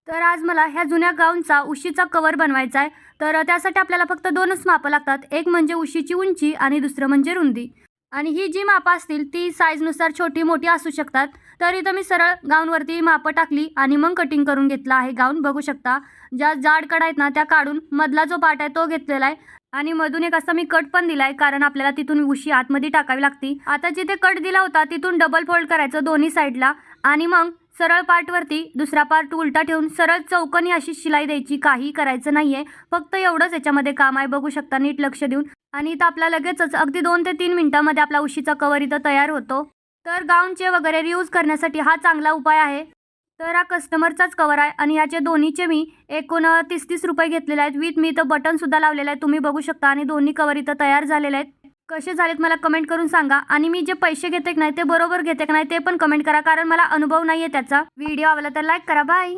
तर आज मला ह्या जुन्या गाऊनचा उशीचा कवर बनवायचा आहे. तर त्यासाठी आपल्याला फक्त 2च मापं लागतात. एक म्हणजे उशीची उंची आणि दुसरं म्हणजे रुंदी. आणि ही जी मापं असतील ती साईजनुसार छोटी-मोठी असू शकतात. तर इथं मी सरळ गाऊनवरती मापं टाकली आणि मग कटिंग करून घेतला आहे गाऊन. बघू शकता. ज्या जाड कडा आहेत ना त्या काढून मधला जो पार्ट आहे तो घेतलेला आहे आणि मधून एक असा मी कट पण दिला आहे, कारण आपल्याला तिथून उशी आतमध्ये टाकावी लागते. आता जिथे कट दिला होता तिथून डबल फोल्ड करायचं दोन्ही साईडला आणि मग सरळ पार्टवरती दुसरा पार्ट उलटा ठेवून सरळ चौकोनी अशी शिलाई द्यायची. काहीही करायचं नाहीये. फक्त एवढंच याच्यामध्ये काम आहे. बघू शकता नीट लक्ष देऊन. आणि इथं आपला लगेचच अगदी 2 ते 3 मिनिटांमध्ये आपला उशीचा कव्हर इथं तयार होतो. तर गाऊनचे वगैरे रियूज करण्यासाठी हा चांगला उपाय आहे. तर हा कस्टमरचाच कव्हर आहे आणि याचे दोन्हीचे मी एकूण 30-30 रुपये घेतलेले आहेत. विथ मी इथं बटनसुद्धा लावलेलं आहे. तुम्ही बघू शकता आणि दोन्ही कव्हर इथं तयार झालेले आहेत. कसे झालेत मला कमेंट करून सांगा आणि मी जे पैसे घेते की नाही ते बरोबर घेते की नाही ते पण कमेंट करा, कारण मला अनुभव नाहीये त्याचा. व्हिडिओ आवडला तर लाईक करा. बाय.